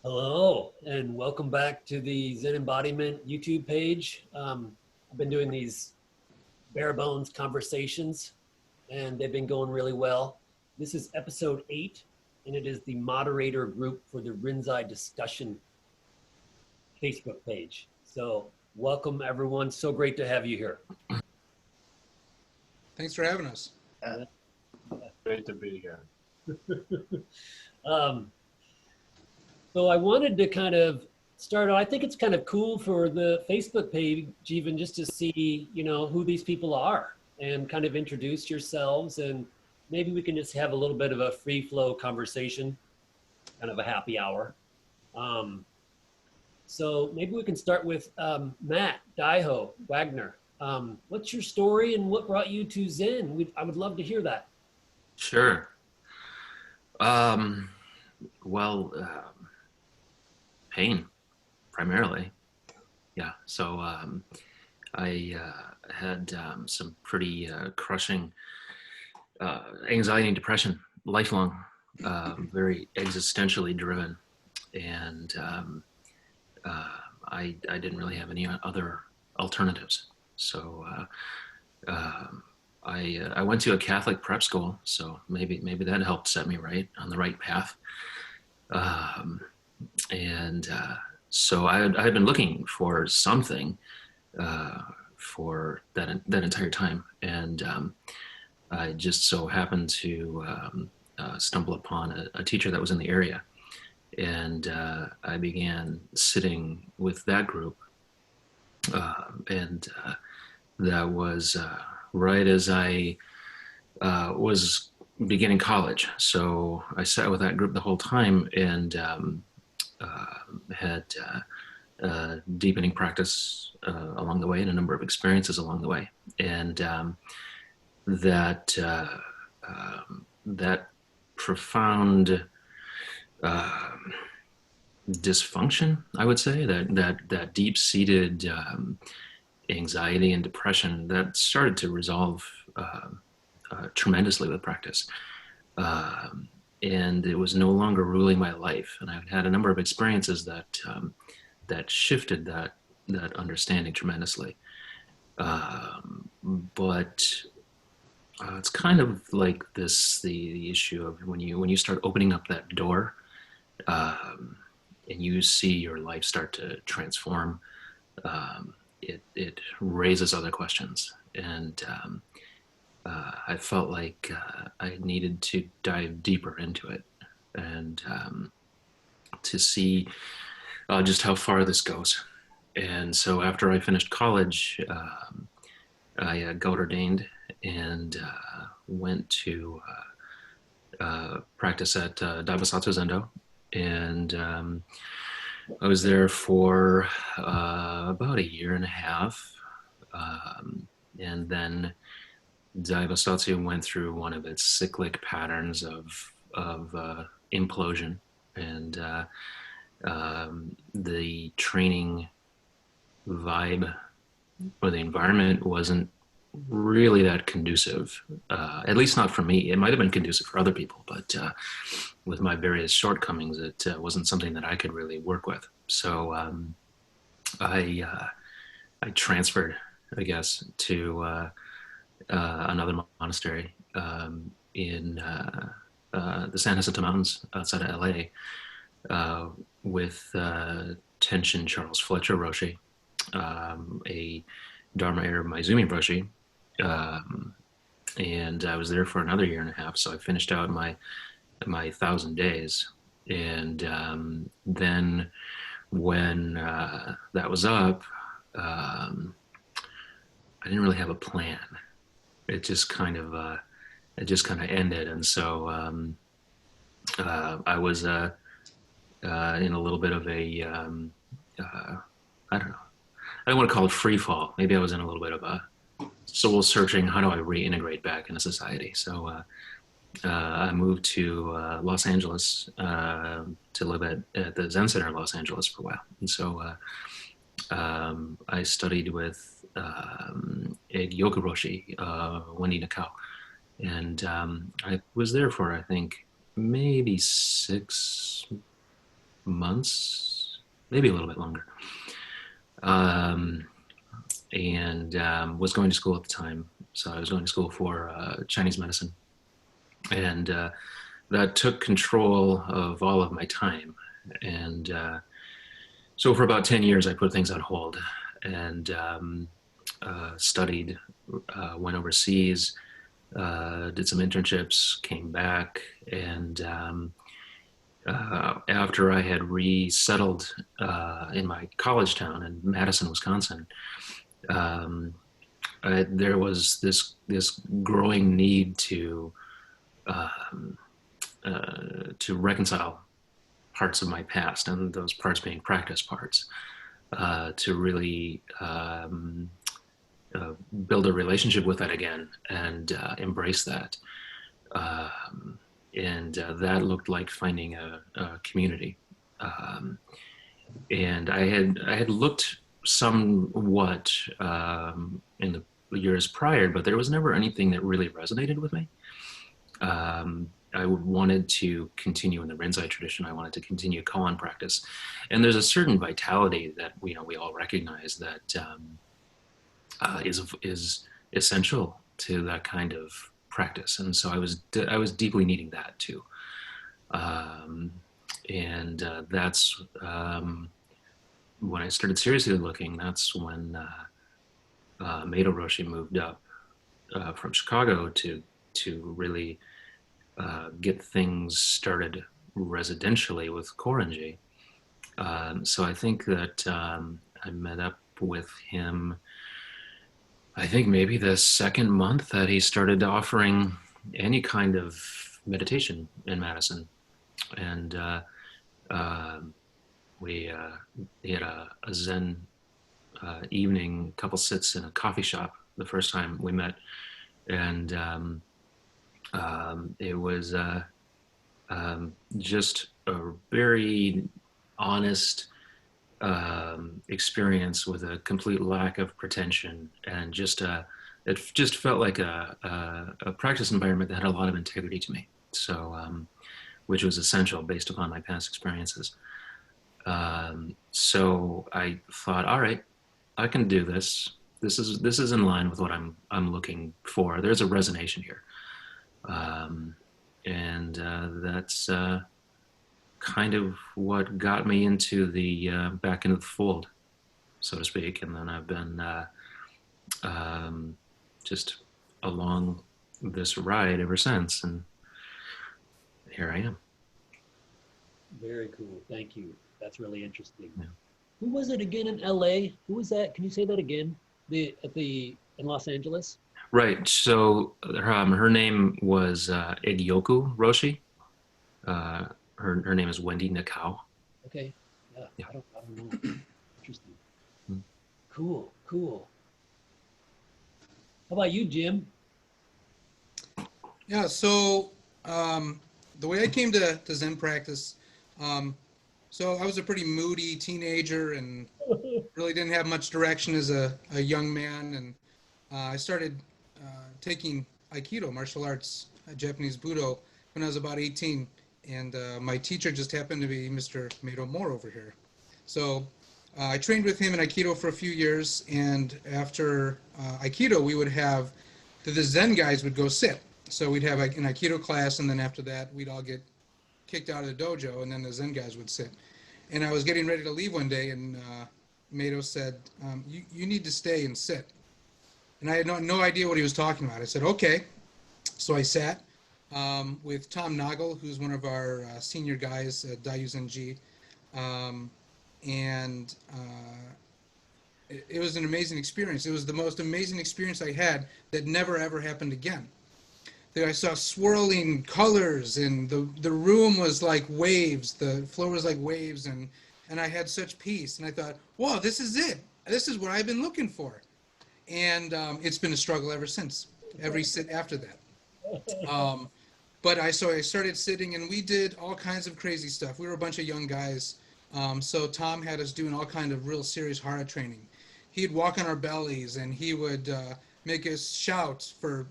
Hello, and welcome back to the Zen Embodiment YouTube page. I've been doing these bare bones conversations, and they've been going really well. This is episode 8, and it is the moderator group for the Rinzai discussion Facebook page. So, welcome everyone. So great to have you here. Thanks for having us. Great to be here. So I wanted to kind of start. I think it's kind of cool for the Facebook page, even just to see, who these people are and kind of introduce yourselves, and maybe we can just have a little bit of a free flow conversation, kind of a happy hour. So maybe we can start with Matt, Daiho, Wagner. What's your story and what brought you to Zen? I would love to hear that. Sure. Pain, primarily. Yeah. So I had some pretty crushing anxiety and depression, lifelong, very existentially driven, and I didn't really have any other alternatives. So I went to a Catholic prep school, so maybe that helped set me right on the right path. So I had been looking for something for that entire time, and I just so happened to stumble upon a teacher that was in the area, and I began sitting with that group, and that was right as I was beginning college. So I sat with that group the whole time, and had deepening practice along the way, and a number of experiences along the way, and that profound dysfunction, I would say, that deep-seated anxiety and depression, that started to resolve tremendously with practice. And it was no longer ruling my life. And I've had a number of experiences that shifted that understanding tremendously. But it's kind of like the issue of when you start opening up that door, and you see your life start to transform, it raises other questions. And I felt like I needed to dive deeper into it, and to see just how far this goes. And so after I finished college, I got ordained and went to practice at Daiho Zendo, and I was there for about a year and a half, and then Daiho went through one of its cyclic patterns of implosion, and the training vibe or the environment wasn't really that conducive, at least not for me. It might have been conducive for other people, but with my various shortcomings, it wasn't something that I could really work with. So I transferred, I guess, to another monastery in the San Jacinto Mountains outside of LA, with Tenshin Charles Fletcher Roshi, a Dharma Air Maizumi Roshi, and I was there for another year and a half. So I finished out my 1,000 days, and then when that was up, I didn't really have a plan. It just kind of ended, and so I was in a little bit of a I don't know. I don't want to call it free fall. Maybe I was in a little bit of a soul searching. How do I reintegrate back into society? So I moved to Los Angeles to live at the Zen Center in Los Angeles for a while, and so I studied with a yoga roshi, Wendy Nakao, and I was there for, I think, maybe 6 months, maybe a little bit longer. And was going to school at the time. So I was going to school for Chinese medicine. And that took control of all of my time. And so for about 10 years, I put things on hold and studied, went overseas, did some internships, came back, and after I had resettled in my college town in Madison, Wisconsin, there was this growing need to reconcile parts of my past, and those parts being practice parts, to really build a relationship with that again and embrace that. And that looked like finding a community. And I had looked somewhat in the years prior, but there was never anything that really resonated with me. I wanted to continue in the Rinzai tradition. I wanted to continue koan practice, and there's a certain vitality that we all recognize that is essential to that kind of practice. And so I was deeply needing that too, and that's when I started seriously looking. That's when Meido Roshi moved up from Chicago to really get things started residentially with Korenji. So I think that I met up with him, I think maybe the second month that he started offering any kind of meditation in Madison. And he had a Zen evening, a couple sits in a coffee shop the first time we met. And it was just a very honest experience with a complete lack of pretension, and it just felt like a practice environment that had a lot of integrity to me. So, which was essential based upon my past experiences. So I thought, all right, I can do this. This is in line with what I'm looking for. There's a resonation here. And that's kind of what got me into the back into the fold, so to speak. And then I've been just along this ride ever since, and here I am. Very cool. Thank you. That's really interesting. Yeah. Who was it again in LA? Who was that? Can you say that again? In Los Angeles? Right. So her name was Egyoku Roshi. Her name is Wendy Nakao. Okay. Yeah. I don't know. Interesting. Hmm. Cool. How about you, Jim? Yeah. So the way I came to Zen practice, so I was a pretty moody teenager and really didn't have much direction as a young man, and I started taking Aikido, martial arts, Japanese Budo, when I was about 18. And my teacher just happened to be Mr. Meido Moore over here. So I trained with him in Aikido for a few years. And after Aikido, we would have, the Zen guys would go sit. So we'd have an Aikido class, and then after that, we'd all get kicked out of the dojo, and then the Zen guys would sit. And I was getting ready to leave one day, and Meido said, you need to stay and sit. And I had no idea what he was talking about. I said, okay. So I sat with Tom Nagel, who's one of our senior guys at Daiho Zenji. And it was an amazing experience. It was the most amazing experience I had that never, ever happened again. There I saw swirling colors, and the room was like waves. The floor was like waves, and I had such peace. And I thought, whoa, this is it. This is what I've been looking for. And it's been a struggle ever since, every sit after that. But I started sitting, and we did all kinds of crazy stuff. We were a bunch of young guys. So Tom had us doing all kind of real serious hara training. He'd walk on our bellies, and he would make us shout for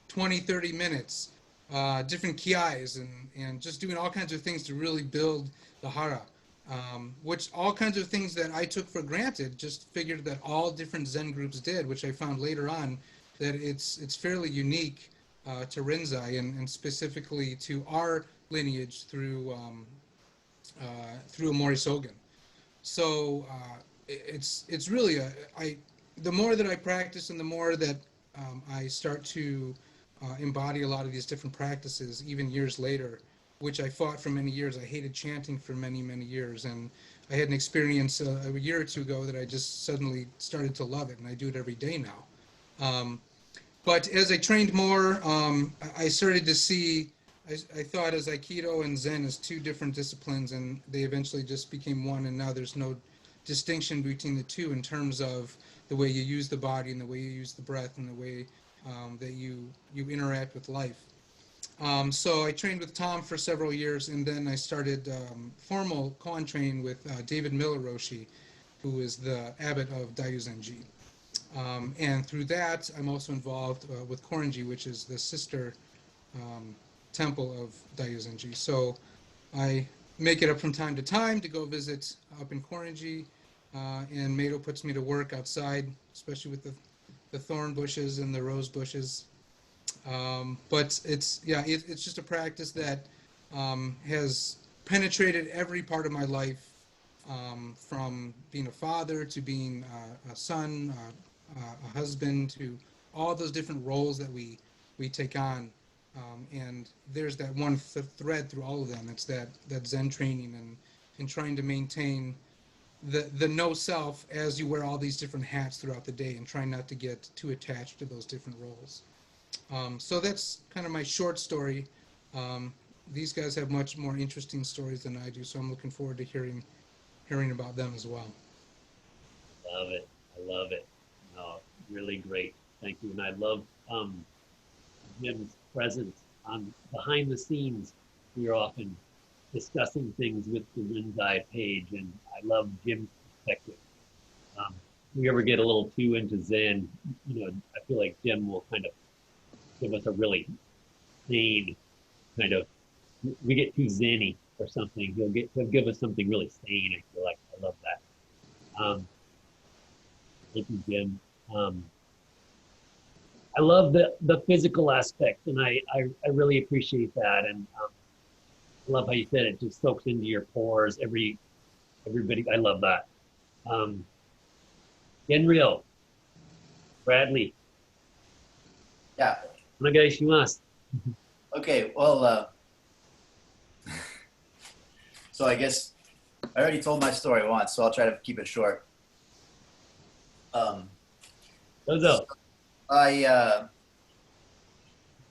20, 30 minutes, different kiais, and just doing all kinds of things to really build the hara. which all kinds of things that I took for granted, just figured that all different Zen groups did, which I found later on that it's fairly unique to Rinzai and specifically to our lineage through Mori Sogen. So it's really the more that I practice and the more that I start to embody a lot of these different practices, even years later, which I fought for many years. I hated chanting for many, many years. And I had an experience a year or two ago that I just suddenly started to love it, and I do it every day now. But as I trained more, I started to see, I thought as Aikido and Zen as two different disciplines, and they eventually just became one, and now there's no distinction between the two in terms of the way you use the body and the way you use the breath and the way that you interact with life. So I trained with Tom for several years, and then I started formal koan training with David Miller Roshi, who is the abbot of Daiho Zenji. And through that, I'm also involved with Korenji, which is the sister temple of Daiho Zenji. So I make it up from time to time to go visit up in Korenji, and Meido puts me to work outside, especially with the thorn bushes and the rose bushes. But it's just a practice that has penetrated every part of my life, from being a father to being a son, a husband, to all those different roles that we take on. And there's that one thread through all of them. It's that Zen training and trying to maintain the no self as you wear all these different hats throughout the day, and trying not to get too attached to those different roles. So that's kind of my short story. These guys have much more interesting stories than I do, so I'm looking forward to hearing about them as well. Love it. I love it. No, really great. Thank you. And I love Jim's presence on behind the scenes. We are often discussing things with the Rinzai page, and I love Jim's perspective. If we ever get a little too into Zen, I feel like Jim will kind of give us a really sane kind of, we get too zen-y or something. He'll give us something really sane. I feel like I love that. Thank you, Jim. I love the physical aspect, and I really appreciate that. And I love how you said it just soaks into your pores. Everybody, I love that. Genryo, Bradley. Yeah. Onegaishimasu. Okay. Well, so I guess I already told my story once, so I'll try to keep it short. Dozo.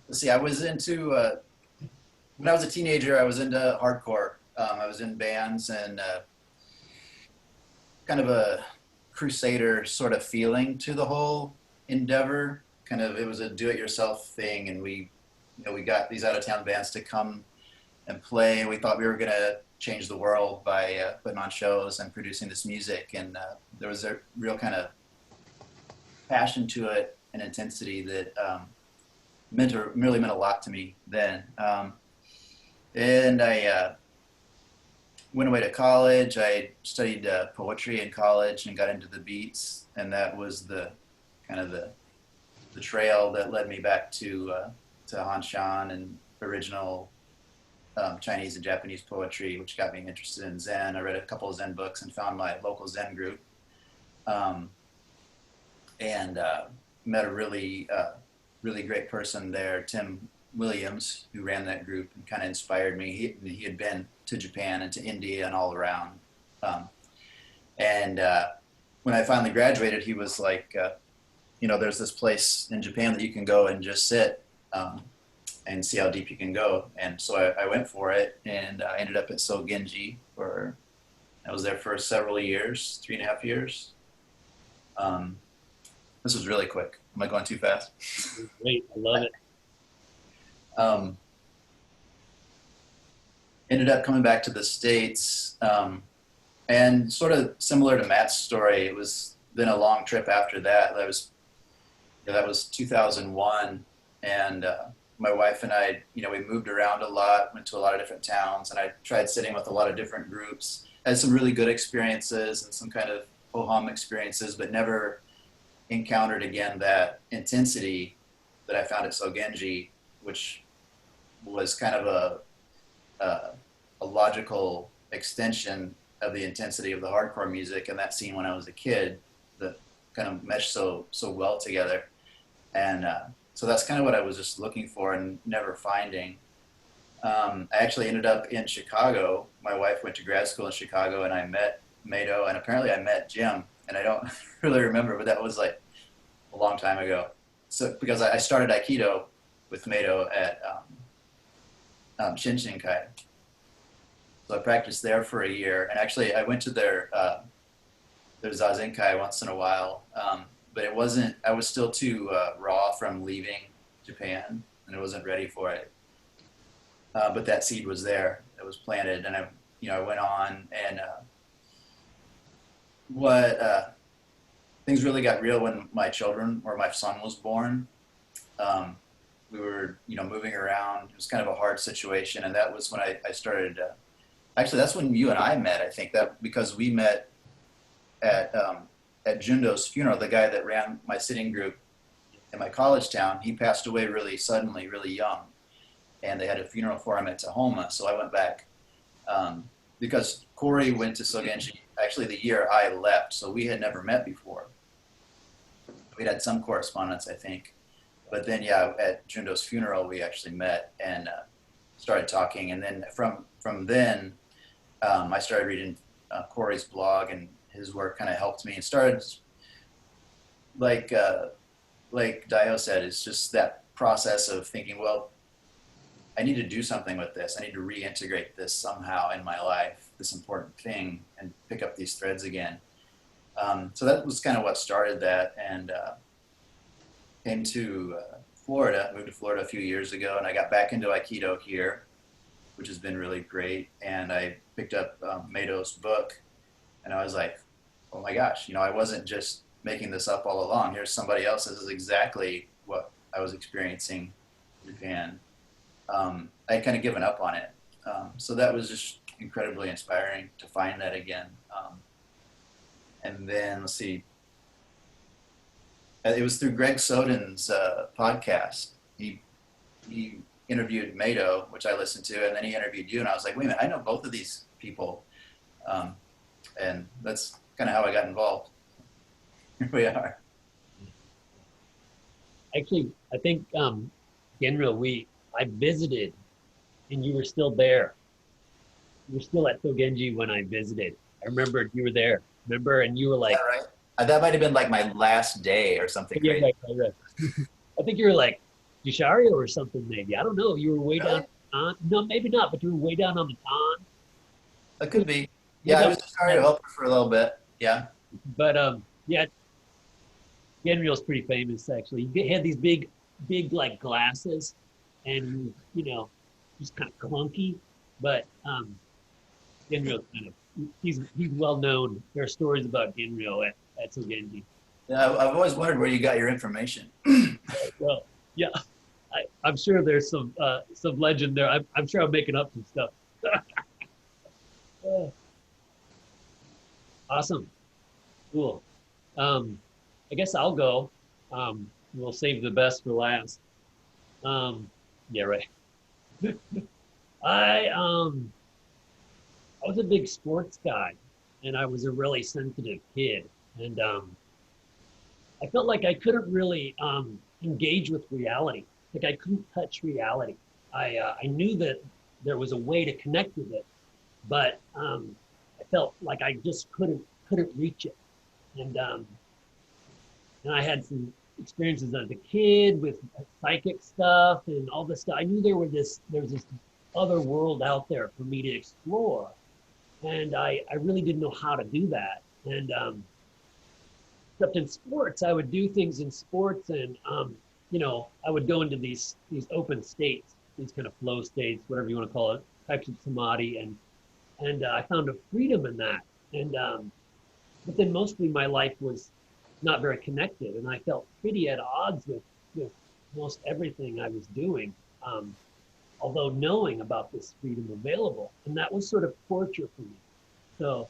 Let's see. I was into when I was a teenager. I was into hardcore. I was in bands and kind of a crusader sort of feeling to the whole endeavor. Kind of, it was a do-it-yourself thing, and we got these out-of-town bands to come and play. We thought we were gonna change the world by putting on shows and producing this music, and there was a real kind of passion to it and intensity that really meant a lot to me then. And I went away to college. I studied poetry in college and got into the beats, and that was the kind of the trail that led me back to Hanshan and original Chinese and Japanese poetry, which got me interested in Zen. I read a couple of Zen books and found my local Zen group, and met a really great person there, Tim Williams, who ran that group and kind of inspired me. He had been to Japan and to India and all around. And when I finally graduated, he was like, there's this place in Japan that you can go and just sit and see how deep you can go. And so I went for it, and I ended up at Sogenji I was there for several years, 3.5 years. This was really quick. Am I going too fast? Great, I love it. Ended up coming back to the States, and sort of similar to Matt's story, it was then a long trip after that. That was 2001, and my wife and I, we moved around a lot, went to a lot of different towns, and I tried sitting with a lot of different groups. had some really good experiences and some kind of ho-hum experiences, but never encountered again that intensity that I found at Sogenji, which was kind of a logical extension of the intensity of the hardcore music and that scene when I was a kid that kind of meshed so well together. And so that's kind of what I was just looking for and never finding. I actually ended up in Chicago. My wife went to grad school in Chicago, and I met Meido, and apparently I met Jim, and I don't really remember, but that was like a long time ago. So because I started Aikido with Meido at Shinshinkai. So I practiced there for a year, and actually I went to their Zazenkai once in a while, but it wasn't. I was still too raw from leaving Japan, and I wasn't ready for it. But that seed was there. It was planted, and I went on, and things really got real when my son was born. We were, moving around. It was kind of a hard situation, and that was when I started. Actually, that's when you and I met. I think that because we met at Jundo's funeral. The guy that ran my sitting group in my college town, he passed away really suddenly, really young, and they had a funeral for him at Tahoma. So I went back because Corey went to Sogenji actually the year I left, so we had never met before. We'd had some correspondence, I think. But then, yeah, at Jundo's funeral, we actually met and started talking. And then from then, I started reading Corey's blog, and his work kind of helped me and started, like Daiho said, it's just that process of thinking, well, I need to do something with this. I need to reintegrate this somehow in my life, this important thing, and pick up these threads again. So that was kind of what started that, and came to Florida, moved to Florida a few years ago, and I got back into Aikido here, which has been really great. And I picked up Meido's book, and I was like, oh my gosh, I wasn't just making this up all along. Here's somebody else. This is exactly what I was experiencing in Japan. I had kind of given up on it. So that was just incredibly inspiring to find that again. And then, let's see, it was through Greg Soden's podcast. He interviewed Meido, which I listened to, and then he interviewed you, and I was like, wait a minute, I know both of these people. And that's kind of how I got involved. Here we are. Actually, I think, Genryo, I visited, and you were still there. You were still at Sogenji when I visited. I remember you were there. Remember? And you were like... Is that right? That might have been like my last day or something. Yeah, right. I think you were like Jushario or something, maybe. I don't know. You were way down on... No, maybe not, but you were way down on the pond. It could be. Yeah, I was Jushario helper for a little bit. Yeah. But, yeah, Genryo's pretty famous, actually. He had these big, like, glasses, and, just kind of clunky. But Genryo's kind of... He's well known. There are stories about Genryo at Sogenji. Yeah, I've always wondered where you got your information. Well, yeah, I'm sure there's some legend there. I'm sure I'm making up some stuff. Awesome, cool. I guess I'll go. We'll save the best for last. Yeah, right. I was a big sports guy, and I was a really sensitive kid, and I felt like I couldn't really engage with reality. Like I couldn't touch reality. I knew that there was a way to connect with it, but I felt like I just couldn't reach it. And I had some experiences as a kid with psychic stuff and all this stuff. I knew there was this other world out there for me to explore. And I really didn't know how to do that. And except in sports, I would do things in sports, and I would go into these open states, these kind of flow states, whatever you want to call it, types of samadhi, and I found a freedom in that. And but then mostly my life was not very connected, and I felt pretty at odds with most everything I was doing. Although knowing about this freedom available, and that was sort of torture for me. So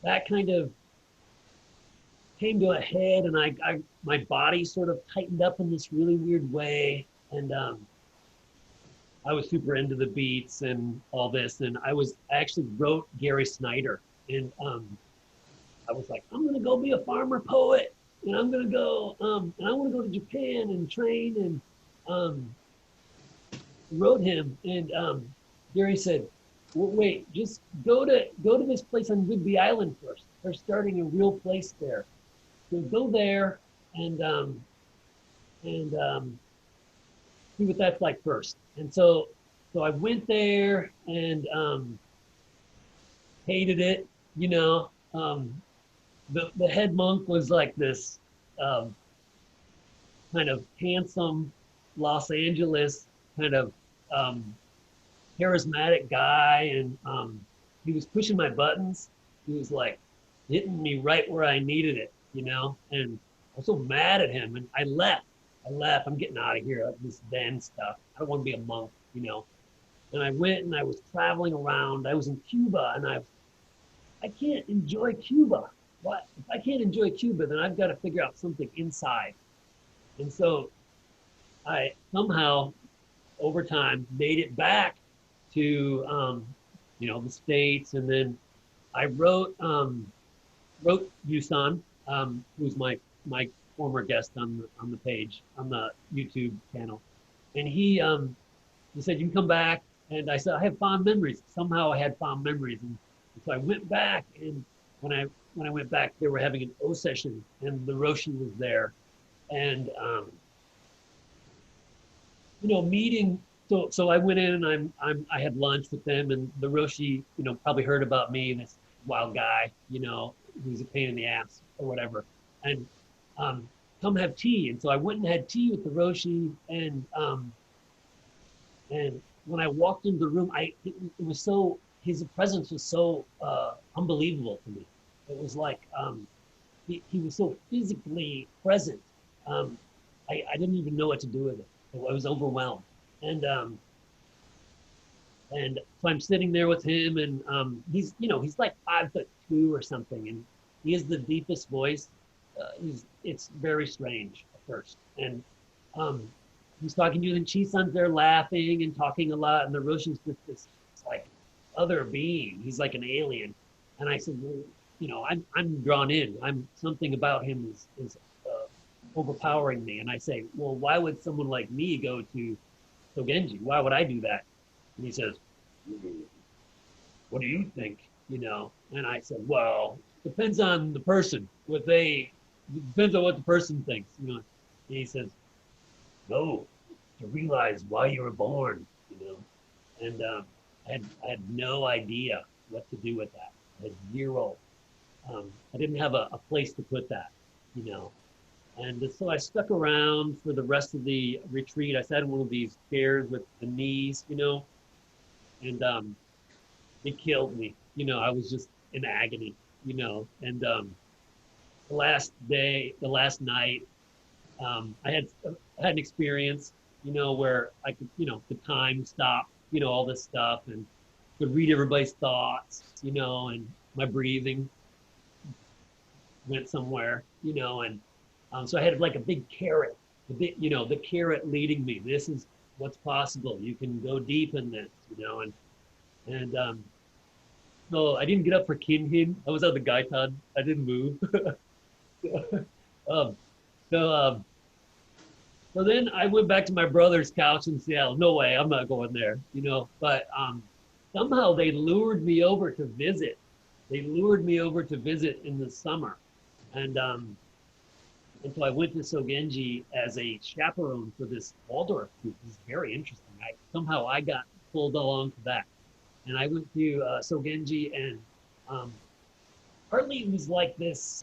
that kind of came to a head, and my body sort of tightened up in this really weird way, and I was super into the beats and all this, and I actually wrote Gary Snyder, and I was like, I'm gonna go be a farmer poet, and I'm gonna go, and I want to go to Japan and train, and wrote him, and Gary said, well, wait, just go to this place on Whidbey Island first. They're starting a real place there. So go there and see what that's like first. And so I went there and hated it. You know, the head monk was like this kind of handsome Los Angeles kind of charismatic guy, and he was pushing my buttons. He was like hitting me right where I needed it, you know, and I was so mad at him, and I left. I'm getting out of here, this Zen stuff. I don't want to be a monk, you know. And I went and I was traveling around. I was in Cuba, and I can't enjoy Cuba. What? If I can't enjoy Cuba, then I've got to figure out something inside. And so I somehow, over time, made it back to, you know, the States. And then I wrote Yusan, who's my former guest on the page, on the YouTube channel. And he said, you can come back. And I said, I have fond memories. Somehow I had fond memories. And so I went back, and when I went back, they were having an O session, and the Roshi was there. And, you know, meeting, so I went in, and I had lunch with them, and the Roshi, you know, probably heard about me, this wild guy, you know, who's a pain in the ass or whatever. And come have tea. And so I went and had tea with the Roshi, and when I walked into the room, it was so, his presence was so unbelievable to me. It was like he was so physically present. I didn't even know what to do with it. I was overwhelmed, and so I'm sitting there with him, and he's like 5'2" or something, and he has the deepest voice. It's very strange at first, and he's talking to you, and Chisan's there laughing and talking a lot, and the Roshi's just this like other being. He's like an alien, and I said, well, you know, I'm drawn in. Something about him is overpowering me, and I say, well, why would someone like me go to Sogenji? Why would I do that? And he says, what do you think? You know, and I said, well, depends on the person. It depends on what the person thinks. You know, and he says, no, to realize why you were born. You know, and I had no idea what to do with that. I had zero. I didn't have a place to put that. You know. And so I stuck around for the rest of the retreat. I sat in one of these chairs with the knees, you know, and it killed me. You know, I was just in agony, you know. And the last night, I had an experience, you know, where I could, you know, the time stopped, you know, all this stuff, and could read everybody's thoughts, you know, and my breathing went somewhere, you know, and so I had like a big carrot, the carrot leading me. This is what's possible. You can go deep in this, you know, and so I didn't get up for Kinhin. I was on the Gaitan. I didn't move. So then I went back to my brother's couch in Seattle. No way, I'm not going there, you know. But somehow they lured me over to visit. They lured me over to visit in the summer, and so I went to Sogenji as a chaperone for this Waldorf group. It was very interesting. Somehow I got pulled along to that. And I went to Sogenji, and partly it was like this,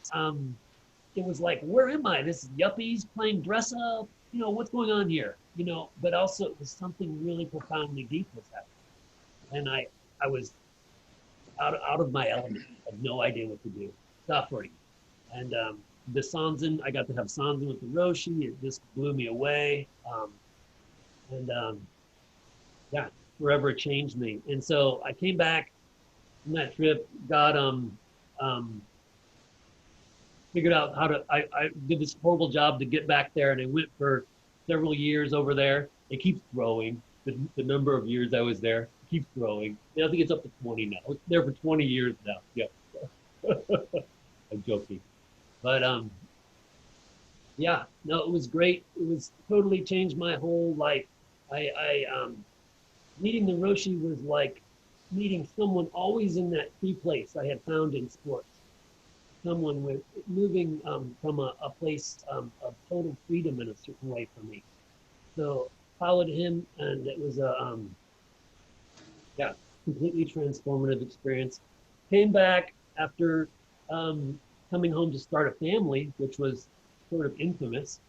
it was like, where am I? This yuppies playing dress up, you know, what's going on here? You know, but also it was something really profoundly deep was happening. And I was out of my element. I had no idea what to do, suffering. And the Sanzen, I got to have Sanzen with the Roshi. It just blew me away. Yeah, forever changed me. And so I came back on that trip, got figured out how to. I did this horrible job to get back there, and I went for several years over there. It keeps growing. The number of years I was there keeps growing. I think it's up to 20 now. I was there for 20 years now. Yeah, I'm joking, but yeah, no, it was great. It was totally changed my whole life. I meeting the Roshi was like meeting someone always in that free place I had found in sports. Someone with moving from a place of total freedom in a certain way for me. So followed him, and it was a yeah, completely transformative experience. Came back after coming home to start a family, which was sort of infamous,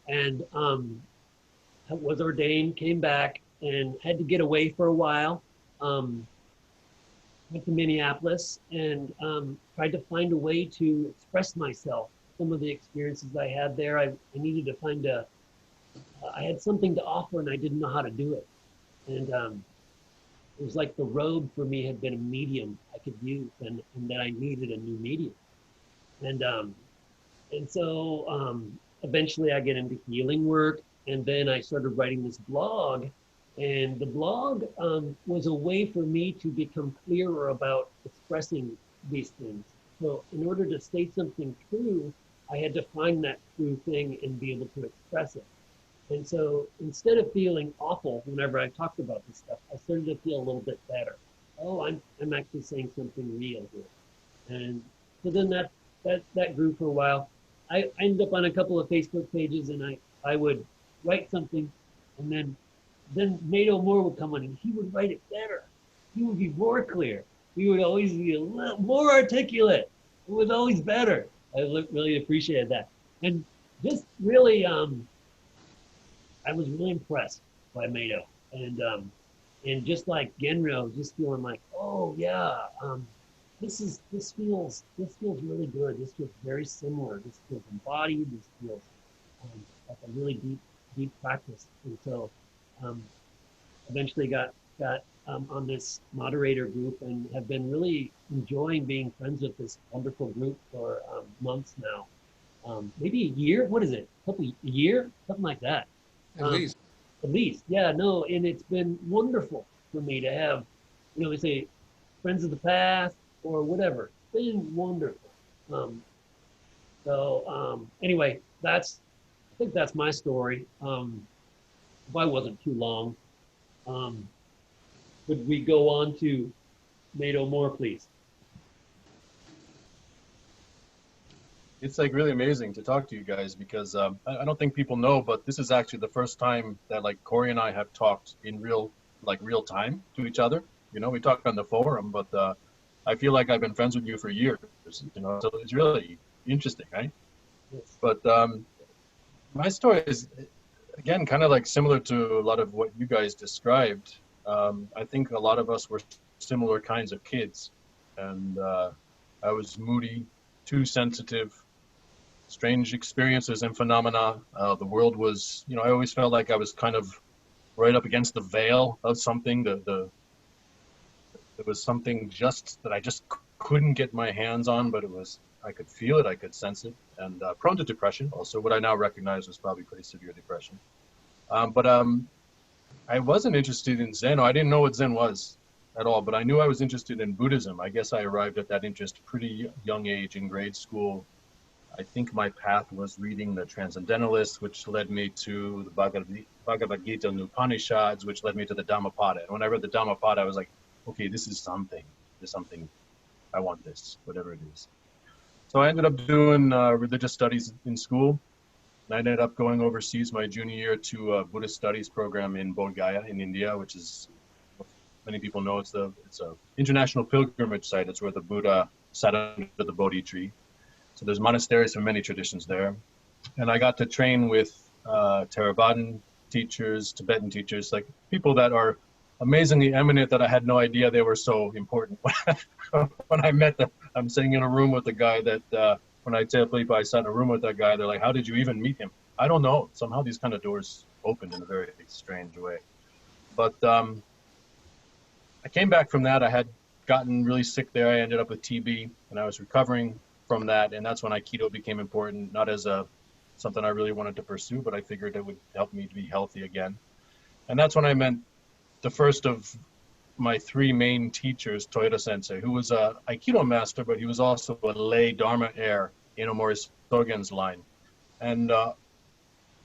and was ordained. Came back and had to get away for a while. Went to Minneapolis and tried to find a way to express myself. Some of the experiences I had there, I needed to find I had something to offer and I didn't know how to do it. And it was like the road for me had been a medium I could use, and that I needed a new medium. And so eventually I get into healing work, and then I started writing this blog. And the blog was a way for me to become clearer about expressing these things. So in order to say something true, I had to find that true thing and be able to express it. And so instead of feeling awful whenever I talked about this stuff, I started to feel a little bit better. Oh, I'm actually saying something real here. And so then that grew for a while. I ended up on a couple of Facebook pages, and I would write something, and then Meido more would come on, and he would write it better. He would be more clear. He would always be a little more articulate. It was always better. I really appreciated that. And just really, I was really impressed by Meido. And just like Genryo, just feeling like, oh yeah, this feels really good. This feels very similar. This feels embodied. This feels like a really deep practice. And so eventually got on this moderator group and have been really enjoying being friends with this wonderful group for months now. Maybe a year. What is it? A year? Something like that. At least. At least, yeah, no, and it's been wonderful for me to have, we say friends of the past or whatever. It's been wonderful. Anyway, I think that's my story. If I wasn't too long, could we go on to Meido more, please? It's like really amazing to talk to you guys because I don't think people know, but this is actually the first time that like Corey and I have talked in real time to each other. We talked on the forum, but I feel like I've been friends with you for years. So it's really interesting, right? Yes. But my story is again kind of like similar to a lot of what you guys described. I think a lot of us were similar kinds of kids, and I was moody, too sensitive. Strange experiences and phenomena. The world was, I always felt like I was kind of right up against the veil of something. There was something just that I just couldn't get my hands on, but I could feel it, I could sense it, and prone to depression. Also, what I now recognize was probably pretty severe depression. But I wasn't interested in Zen. I didn't know what Zen was at all, but I knew I was interested in Buddhism. I guess I arrived at that interest pretty young age in grade school. I think my path was reading the Transcendentalists, which led me to the Bhagavad Gita and Upanishads, which led me to the Dhammapada. And when I read the Dhammapada, I was like, okay, this is something. There's something. I want this, whatever it is. So I ended up doing religious studies in school. And I ended up going overseas my junior year to a Buddhist studies program in Bodh Gaya in India, which is, many people know, it's a international pilgrimage site. It's where the Buddha sat under the Bodhi tree. So there's monasteries from many traditions there. And I got to train with Theravadan teachers, Tibetan teachers, like people that are amazingly eminent that I had no idea they were so important. When I met them, I'm sitting in a room with a guy that, when I tell people I sat in a room with that guy, they're like, how did you even meet him? I don't know. Somehow these kind of doors opened in a very strange way. But I came back from that. I had gotten really sick there. I ended up with TB, and I was recovering from that. And that's when Aikido became important, not as something I really wanted to pursue, but I figured it would help me to be healthy again. And that's when I met the first of my three main teachers, Toyoda Sensei, who was a Aikido master, but he was also a lay Dharma heir in Omori Sogen's line. And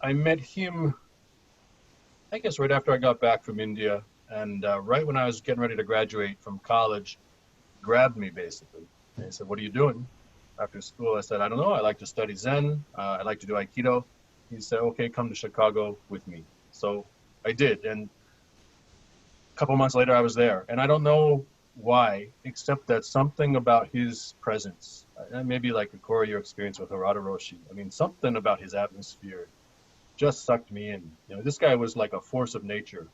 I met him, I guess, right after I got back from India. And right when I was getting ready to graduate from college, he grabbed me basically. And he said, "What are you doing after school?" I said, "I don't know. I like to study Zen. I like to do Aikido." He said, "Okay, come to Chicago with me." So I did. And a couple months later, I was there. And I don't know why, except that something about his presence, maybe like a Koryo, your experience with Harada Roshi. I mean, something about his atmosphere just sucked me in. You know, this guy was like a force of nature,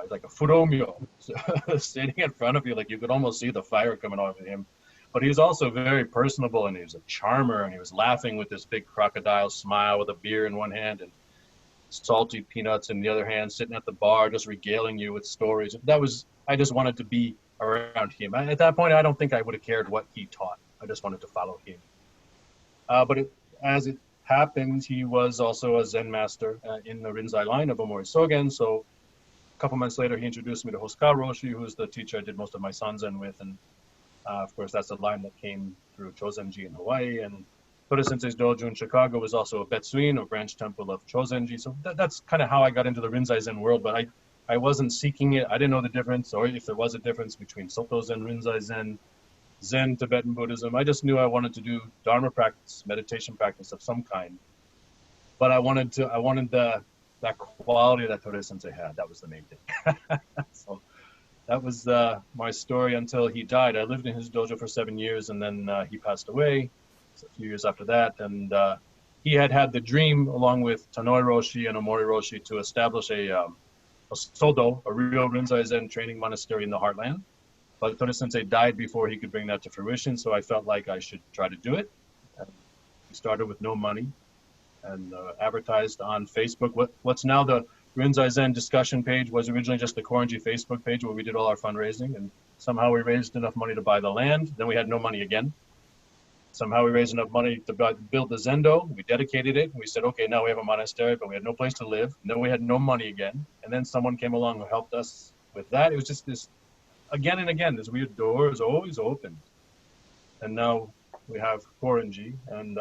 like a furomyo, sitting in front of you, like you could almost see the fire coming off of him. But he was also very personable, and he was a charmer, and he was laughing with this big crocodile smile with a beer in one hand and salty peanuts in the other hand, sitting at the bar, just regaling you with stories. I just wanted to be around him. At that point, I don't think I would have cared what he taught. I just wanted to follow him. But as it happened, he was also a Zen master in the Rinzai line of Omori Sogen. So a couple months later, he introduced me to Hosuka Roshi, who was the teacher I did most of my Sanzen with. And of course, that's the line that came through Chozenji in Hawaii. And Toda Sensei's dojo in Chicago was also a Betsuin, a branch temple of Chozenji. So that's kind of how I got into the Rinzai Zen world. But I wasn't seeking it. I didn't know the difference, or if there was a difference between Soto Zen, Rinzai Zen, Zen, Tibetan Buddhism. I just knew I wanted to do Dharma practice, meditation practice of some kind. But I wanted that quality that Toda Sensei had. That was the main thing. So that was my story until he died. I lived in his dojo for 7 years, and then he passed away a few years after that. And he had the dream, along with Tanoi Roshi and Omori Roshi, to establish a sodo, a real Rinzai Zen training monastery in the heartland. But Toda Sensei died before he could bring that to fruition, so I felt like I should try to do it. And we started with no money and advertised on Facebook. What's now the Rinzai Zen discussion page was originally just the Korenji Facebook page where we did all our fundraising, and somehow we raised enough money to buy the land. Then we had no money again. Somehow we raised enough money to build the Zendo. We dedicated it. And we said, okay, now we have a monastery, but we had no place to live. And then we had no money again. And then someone came along who helped us with that. It was just this, again and again, this weird door is always open. And now we have Korenji, and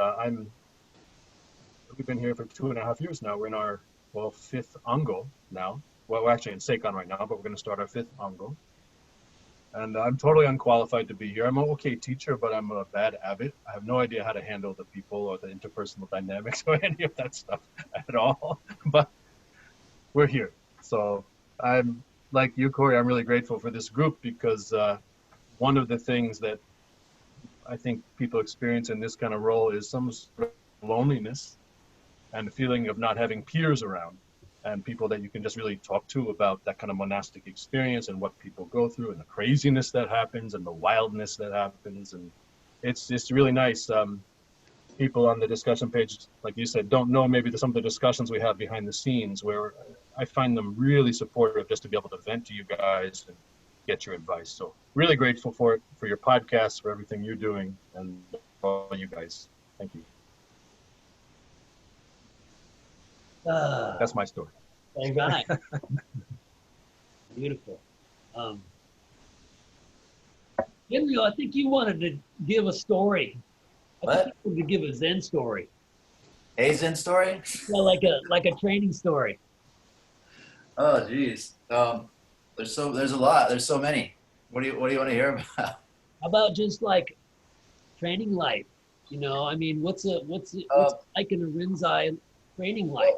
we've been here for 2.5 years now. We're in our, 5th Ango now. Well, we're actually in Seikan right now, but we're going to start our 5th Ango. And I'm totally unqualified to be here. I'm an okay teacher, but I'm a bad abbot. I have no idea how to handle the people or the interpersonal dynamics or any of that stuff at all. But we're here. So I'm, like you, Corey, I'm really grateful for this group, because one of the things that I think people experience in this kind of role is some sort of loneliness and the feeling of not having peers around and people that you can just really talk to about that kind of monastic experience and what people go through and the craziness that happens and the wildness that happens. And it's just really nice. People on the discussion page, like you said, don't know maybe some of the discussions we have behind the scenes, where I find them really supportive just to be able to vent to you guys and get your advice. So really grateful for it, for your podcast, for everything you're doing, and for all you guys. Thank you. That's my story. All right. Beautiful. Genryo, I think you wanted to give a story. I think you wanted to give a Zen story. A Zen story? Yeah, like a training story. Oh, geez. There's a lot. There's so many. What do you want to hear about? How about just like training life? You know, I mean, what's it like in a Rinzai training life?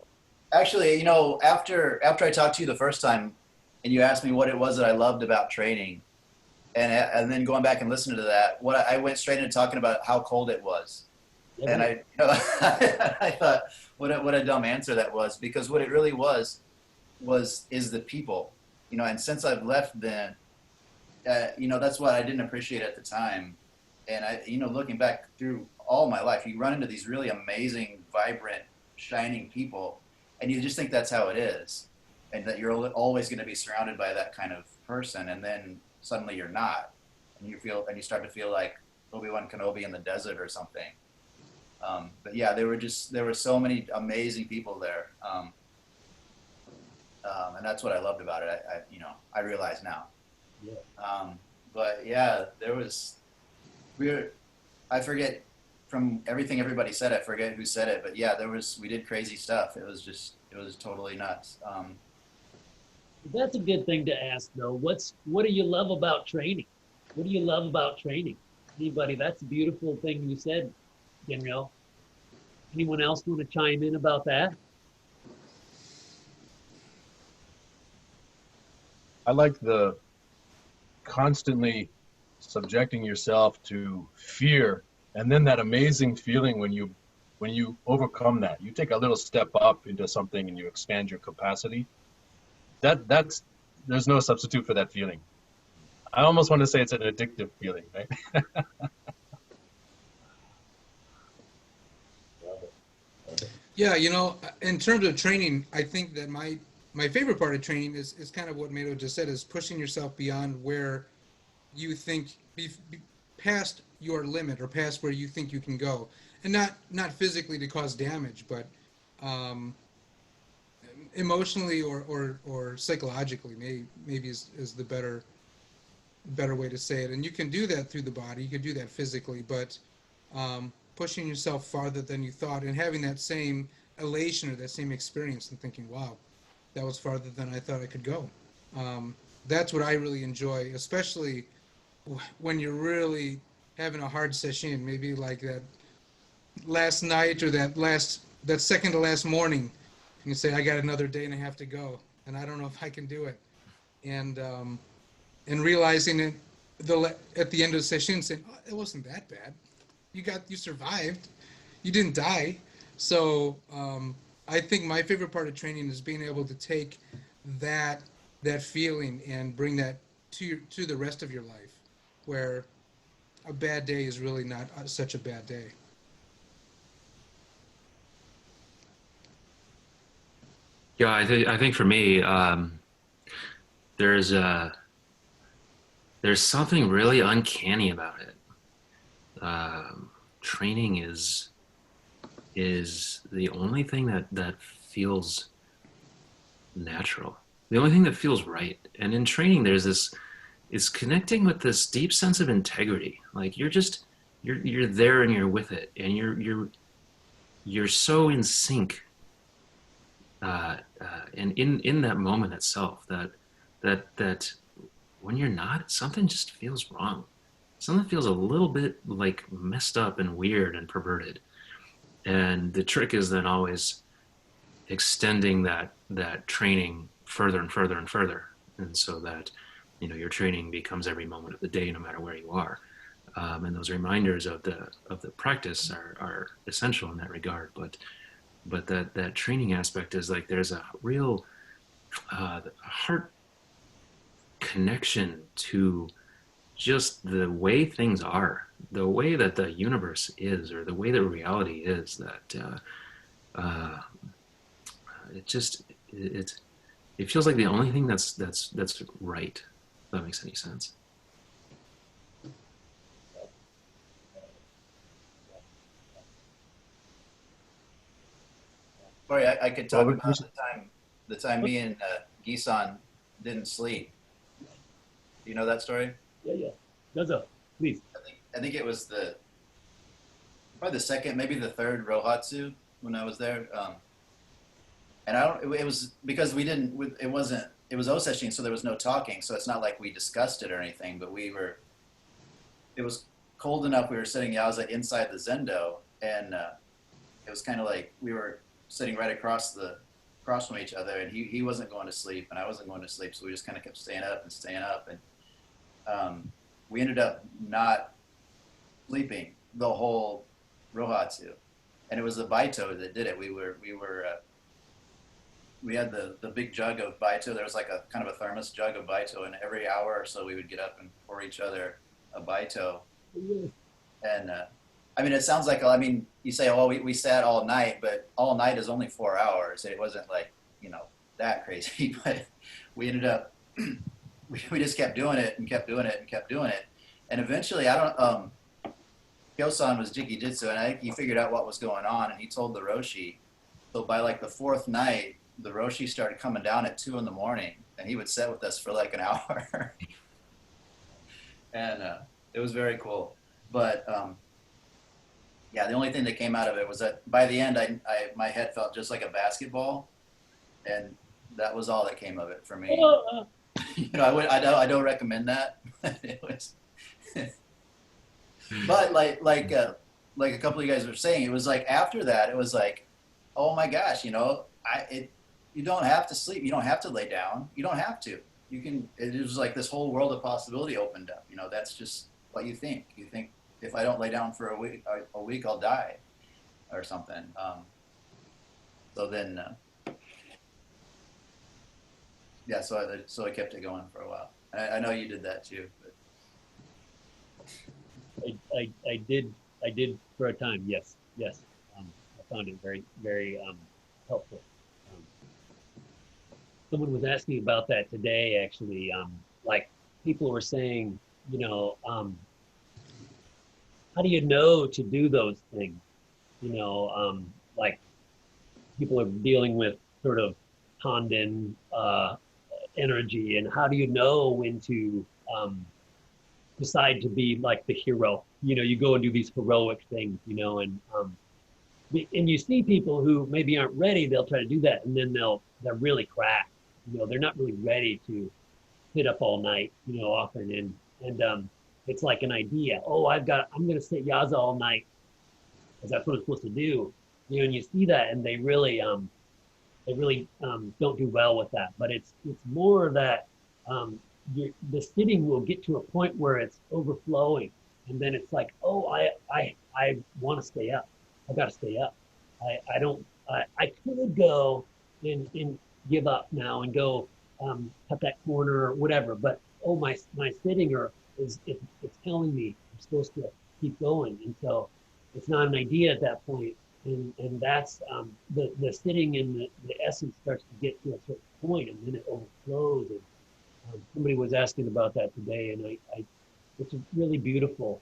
Actually, after I talked to you the first time, and you asked me what it was that I loved about training, and then going back and listening to that, I went straight into talking about how cold it was, and I thought what a dumb answer that was, because what it really is the people, and since I've left then, that's what I didn't appreciate at the time, and looking back through all my life, you run into these really amazing, vibrant, shining people. And you just think that's how it is, and that you're always going to be surrounded by that kind of person, and then suddenly you're not. and you start to feel like Obi-Wan Kenobi in the desert or something. But yeah, there were so many amazing people there. And that's what I loved about it. I realize now. Yeah. But yeah, I forget from everything everybody said, I forget who said it, but yeah, we did crazy stuff. It was totally nuts. That's a good thing to ask, though. What do you love about training? What do you love about training? Anybody? That's a beautiful thing you said, Genryo. Anyone else want to chime in about that? I like the constantly subjecting yourself to fear, and then that amazing feeling when you overcome that. You take a little step up into something and you expand your capacity. That's there's no substitute for that feeling. I almost want to say it's an addictive feeling, right? Yeah, in terms of training, I think that my favorite part of training is kind of what Meido just said, is pushing yourself beyond where you think, past your limit or past where you think you can go, and not physically to cause damage, but emotionally or psychologically, maybe is the better way to say it. And you can do that through the body, you can do that physically, but pushing yourself farther than you thought and having that same elation or that same experience and thinking, wow, that was farther than I thought I could go. That's what I really enjoy, especially when you're really having a hard session, maybe like that last night or that second to last morning, and you say, I got another day and a half to go, and I don't know if I can do it. And realizing it at the end of the session, saying, oh, it wasn't that bad. You survived. You didn't die. So I think my favorite part of training is being able to take that feeling and bring that to the rest of your life, where a bad day is really not such a bad day. Yeah, I think for me, there's something really uncanny about it. Training is the only thing that feels natural, the only thing that feels right. And in training, it's connecting with this deep sense of integrity. Like you're there and you're with it, and you're so in sync, and in that moment itself that when you're not, something just feels wrong. Something feels a little bit like messed up and weird and perverted. And the trick is then always extending that training further and further and further, and so that your training becomes every moment of the day, no matter where you are. And those reminders of the practice are essential in that regard. But that training aspect is like there's a real heart connection to just the way things are, the way that the universe is, or the way that reality is. That it feels like the only thing that's right. If that makes any sense. Sorry, I could talk about the time me and Gisan didn't sleep. Do you know that story? Yeah. Dozo, please. I think it was probably the second, maybe the third Rohatsu when I was there. And it was because it was Oseshin, so there was no talking. So it's not like we discussed it or anything, but it was cold enough. We were sitting Yaoza inside the Zendo, and it was kind of like we were sitting right across from each other, and he wasn't going to sleep and I wasn't going to sleep. So we just kind of kept staying up. And we ended up not sleeping the whole Rohatsu, and it was the Baito that did it. We had the big jug of Baito. There was like a kind of a thermos jug of Baito, and every hour or so we would get up and pour each other a Baito. And I mean, it sounds like, you say, oh, we sat all night, but all night is only 4 hours. It wasn't like, that crazy, but we ended up, we just kept doing it and kept doing it and kept doing it. And eventually, I don't. Kyo-san was Jiki-Jitsu, and I think he figured out what was going on, and he told the Roshi. So by like the fourth night, the Roshi started coming down at 2 a.m, and he would sit with us for like an hour. And it was very cool. But yeah, the only thing that came out of it was that by the end, my head felt just like a basketball, and that was all that came of it for me. You know, I don't recommend that. It was, but like a couple of you guys were saying, it was like after that, it was like, oh my gosh, you know, you don't have to sleep, you don't have to lay down, you don't have to. You can. It was like this whole world of possibility opened up. You know, that's just what you think. You think if I don't lay down for a week, I'll die, or something. So then, yeah. So I kept it going for a while. I know you did that too. But. I did for a time. Yes. I found it very, very helpful. Someone was asking about that today, actually. Like people were saying, you know, how do you know to do those things? You know, like people are dealing with sort of Tanden energy, and how do you know when to decide to be like the hero? You know, you go and do these heroic things, you know, and you see people who maybe aren't ready, they'll try to do that, and then they're really cracked. You know, they're not really ready to sit up all night, you know, often. And it's like an idea. Oh, I'm going to sit Yaza all night because that's what I'm supposed to do. You know, and you see that, and they really don't do well with that. But it's more that the sitting will get to a point where it's overflowing, and then it's like, oh, I want to stay up. I got to stay up. I could go and give up now and go cut that corner or whatever, but oh, my sitting it's telling me I'm supposed to keep going, and so it's not an idea at that point, and that's the sitting and the essence starts to get to a certain point, and then it overflows. And somebody was asking about that today, and it's really beautiful,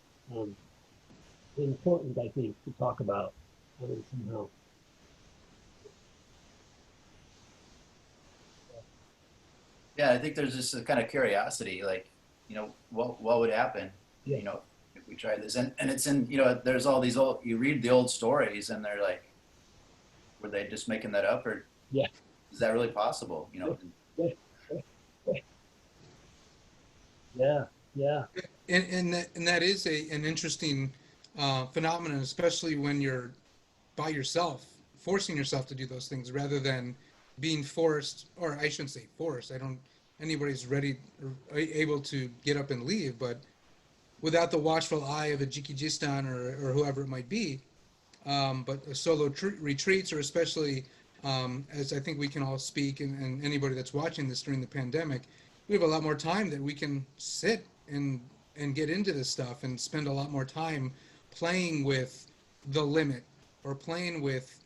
important, I think, to talk about somehow. Yeah, I think there's just a kind of curiosity, like, you know, what would happen, Yeah. you know, if we tried this, and it's in, you know, there's all these you read the old stories, and they're like, were they just making that up, or Yeah. is that really possible? You know. Yeah. And that is an interesting phenomenon, especially when you're by yourself, forcing yourself to do those things rather than being forced, or I shouldn't say forced. Anybody's ready or able to get up and leave, but without the watchful eye of a Jikijistan or whoever it might be. But solo retreats, or especially as I think we can all speak, and anybody that's watching this during the pandemic, we have a lot more time that we can sit and get into this stuff and spend a lot more time playing with the limit, or playing with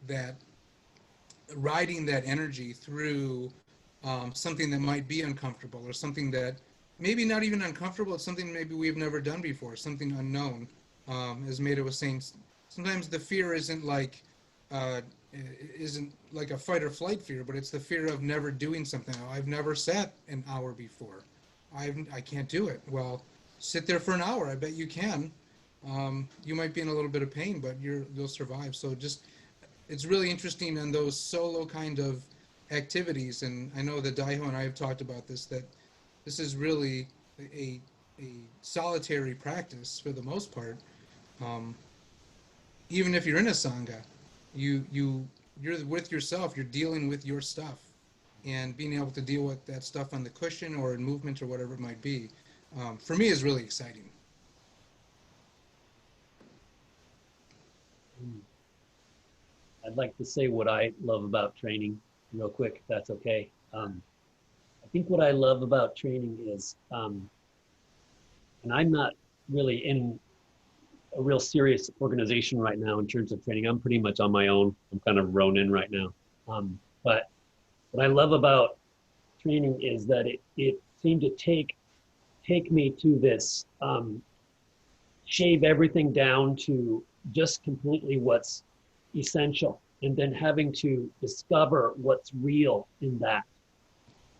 that, riding that energy through something that might be uncomfortable, or something that maybe not even uncomfortable. It's something maybe we've never done before, something unknown. As Meido was saying, sometimes the fear isn't like a fight or flight fear, but it's the fear of never doing something. I've never sat an hour before. I can't do it. Well, sit there for an hour. I bet you can. You might be in a little bit of pain, but you'll survive. So it's really interesting on those solo kind of activities. And I know that Daiho and I have talked about this, that this is really a solitary practice for the most part. Even if you're in a sangha, you're with yourself, you're dealing with your stuff, and being able to deal with that stuff on the cushion or in movement or whatever it might be, for me is really exciting. I'd like to say what I love about training real quick, if that's okay. I think what I love about training is, and I'm not really in a real serious organization right now in terms of training. I'm pretty much on my own. I'm kind of Ronin right now. But what I love about training is that it seemed to take take me to this, shave everything down to just completely what's essential, and then having to discover what's real in that,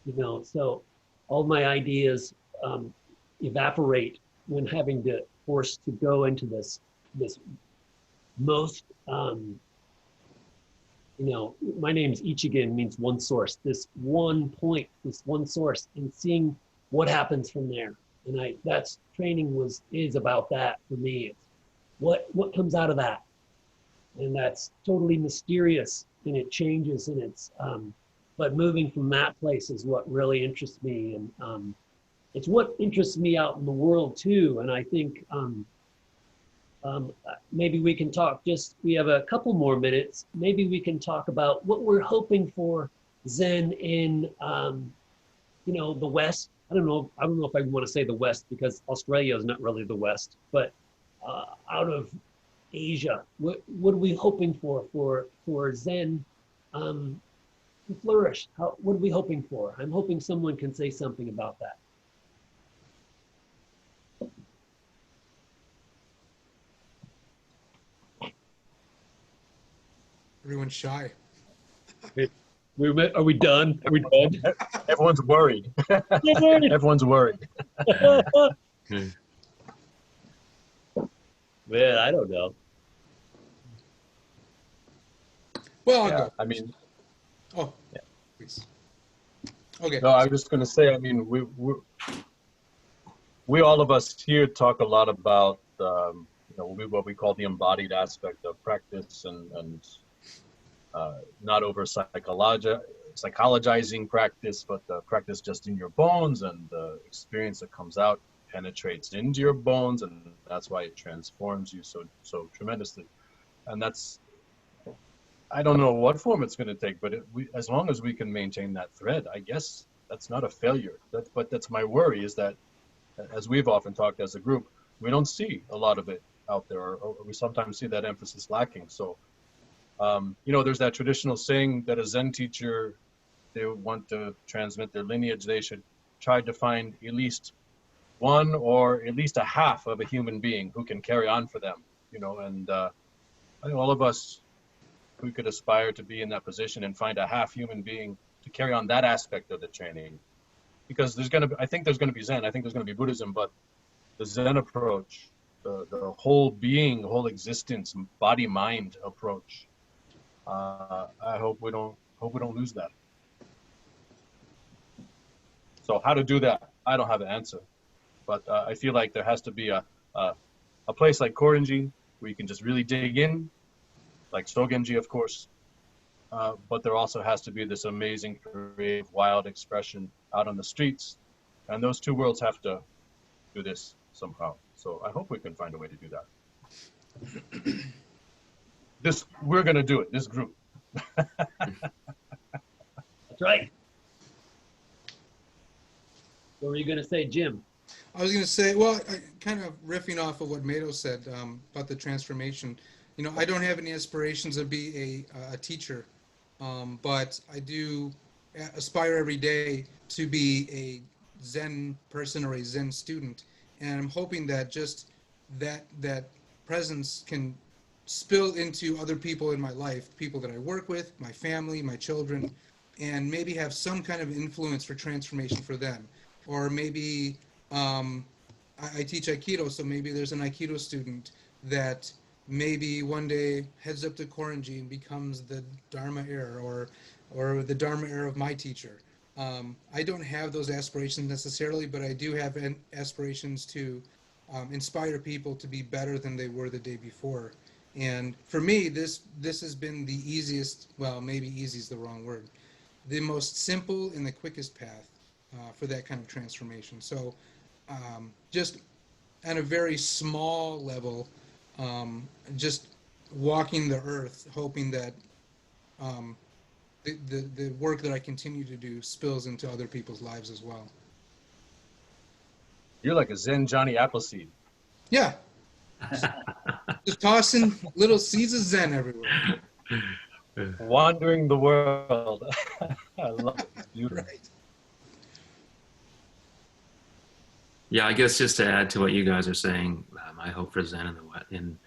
you know. So all my ideas evaporate when having to forced to go into this most you know, my name's Ichigen, means one source, this one point, this one source, and seeing what happens from there. And that's training is about that for me. It's what comes out of that. And that's totally mysterious, and it changes, and it's but moving from that place is what really interests me. And it's what interests me out in the world too. And I think maybe we can talk, we have a couple more minutes. Maybe we can talk about what we're hoping for Zen in, you know, the West. I don't know if I want to say the West, because Australia is not really the West, but out of Asia, what are we hoping for Zen to flourish? What are we hoping for? I'm hoping someone can say something about that. Everyone's shy. Are we done? Are we done? Everyone's worried. Everyone's worried. Man, I don't know. Well, I'll Yeah, go. I mean, Oh, yeah. please. Okay. no, I was just going to say, I mean, we all of us here talk a lot about, you know, what we call the embodied aspect of practice, and not over psychologizing practice, but the practice just in your bones, and the experience that comes out penetrates into your bones, and that's why it transforms you so tremendously. And that's, I don't know what form it's going to take, but as long as we can maintain that thread, I guess that's not a failure. But that's my worry, is that, as we've often talked as a group, we don't see a lot of it out there, or we sometimes see that emphasis lacking. So, you know, there's that traditional saying that a Zen teacher, they want to transmit their lineage, they should try to find at least one or at least a half of a human being who can carry on for them, you know. And I think all of us, we could aspire to be in that position and find a half human being to carry on that aspect of the training. Because I think there's going to be Zen, I think there's going to be Buddhism, but the Zen approach, the whole being, whole existence, body mind approach, I hope we don't lose that. So how to do that, I don't have an answer, but I feel like there has to be a place like Korenji where you can just really dig in, like Sogenji, of course, but there also has to be this amazing, creative, wild expression out on the streets, and those two worlds have to do this somehow. So I hope we can find a way to do that. We're going to do it, this group. That's right. What were you going to say, Jim? I was going to say, well, kind of riffing off of what Meido said about the transformation. You know, I don't have any aspirations to be a teacher, but I do aspire every day to be a Zen person or a Zen student, and I'm hoping that just that presence can spill into other people in my life, people that I work with, my family, my children, and maybe have some kind of influence for transformation for them. Or maybe I teach Aikido, so maybe there's an Aikido student that maybe one day heads up to Korenji and becomes the Dharma heir, or the Dharma heir of my teacher. I don't have those aspirations necessarily, but I do have aspirations to inspire people to be better than they were the day before. And for me, this has been the easiest, well, maybe easy is the wrong word, the most simple and the quickest path for that kind of transformation. So just at a very small level, just walking the earth, hoping that the work that I continue to do spills into other people's lives as well. You're like a Zen Johnny Appleseed. Yeah. Just tossing little seeds of Zen everywhere. Wandering the world. I love it. It's beautiful. Right. Yeah, I guess just to add to what you guys are saying, my hope for Zen in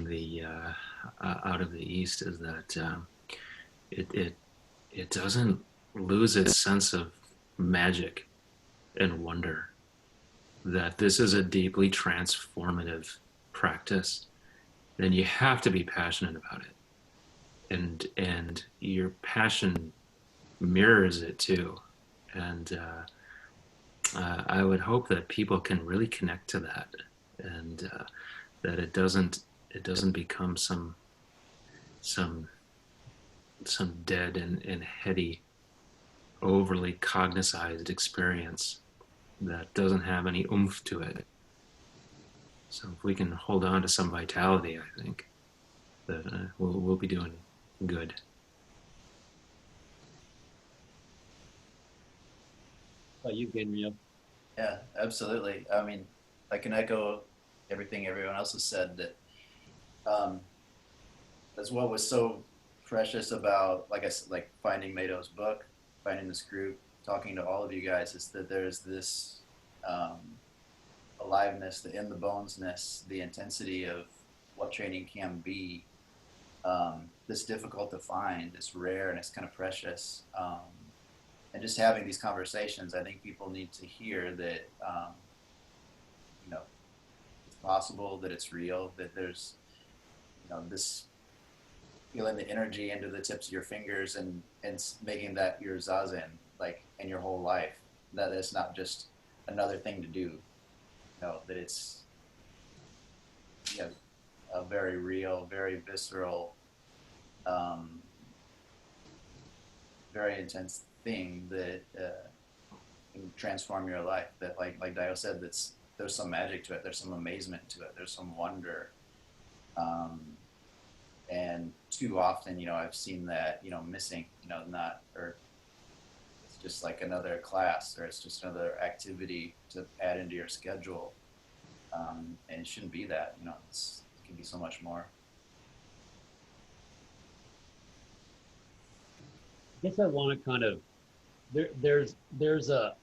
the out of the East is that it doesn't lose its sense of magic and wonder. That this is a deeply transformative practice, then you have to be passionate about it, and your passion mirrors it too. And I would hope that people can really connect to that, and that it doesn't become some dead and heady, overly cognized experience that doesn't have any oomph to it. So if we can hold on to some vitality, I think that we'll be doing good. How about you, Genryo? Yeah, absolutely. I mean, I can echo everything everyone else has said. That that's what was so precious about, like I said, like finding Meido's book, finding this group, talking to all of you guys, is that there's this aliveness, the in the bonesness, the intensity of what training can be. That's difficult to find. It's rare and it's kind of precious. And just having these conversations, I think people need to hear that, you know, it's possible, that it's real, that there's, you know, this feeling the energy into the tips of your fingers and making that your zazen, like in your whole life, that it's not just another thing to do, you know, that it's, you know, a very real, very visceral, very intense thing that can transform your life. That, like Daiho said, there's some magic to it. There's some amazement to it. There's some wonder. And too often, you know, I've seen that, you know, missing, you know, or it's just like another class, or it's just another activity to add into your schedule. And it shouldn't be that, you know, it can be so much more. I guess I want to kind of there's an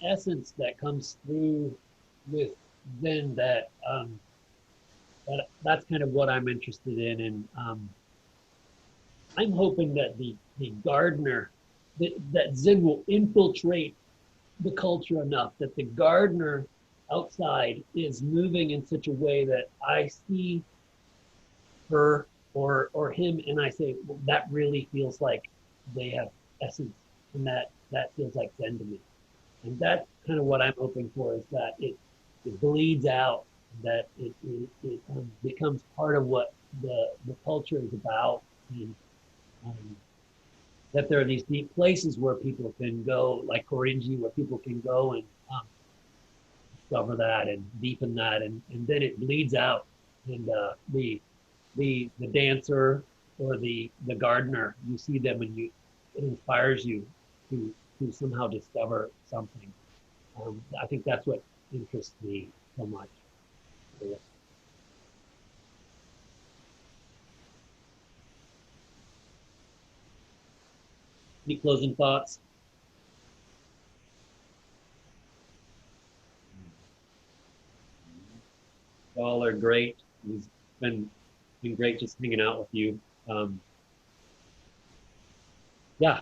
essence that comes through with Zen that's kind of what I'm interested in, and I'm hoping that the gardener that Zen will infiltrate the culture enough that the gardener outside is moving in such a way that I see her or him and I say, well, that really feels like they have essence, and that feels like Zen to me. And that's kind of what I'm hoping for, is that it bleeds out, that it becomes part of what the culture is about, and that there are these deep places where people can go, like Korinji, where people can go and discover that and deepen that, and then it bleeds out, and the dancer or the gardener, you see them and it inspires you to somehow discover something. I think that's what interests me so much. Any closing thoughts? Y'all are great. It's been great just hanging out with you. Yeah,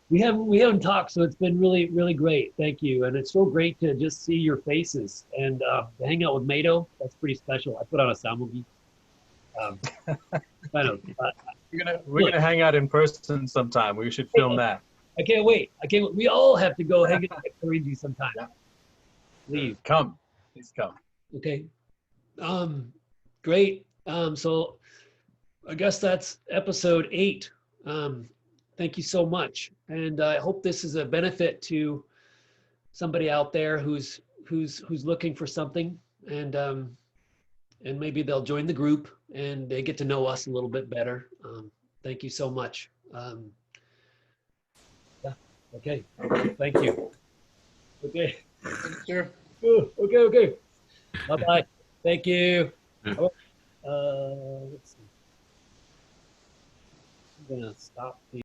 we haven't talked, so it's been really, really great. Thank you, and it's so great to just see your faces and to hang out with Meido. That's pretty special. I put on a samugi. Kind of. We're gonna hang out in person sometime. We should film that. I can't wait. We all have to go hang out at Korinji sometime. Yeah. Please come. Please come. Okay. Great. So I guess that's episode 8. Thank you so much, and I hope this is a benefit to somebody out there who's looking for something, and maybe they'll join the group and they get to know us a little bit better. Thank you so much. Yeah. Okay. Thank you. Okay. Sure. Okay. Bye-bye. Thank you. Yeah. Let's see. I'm gonna stop the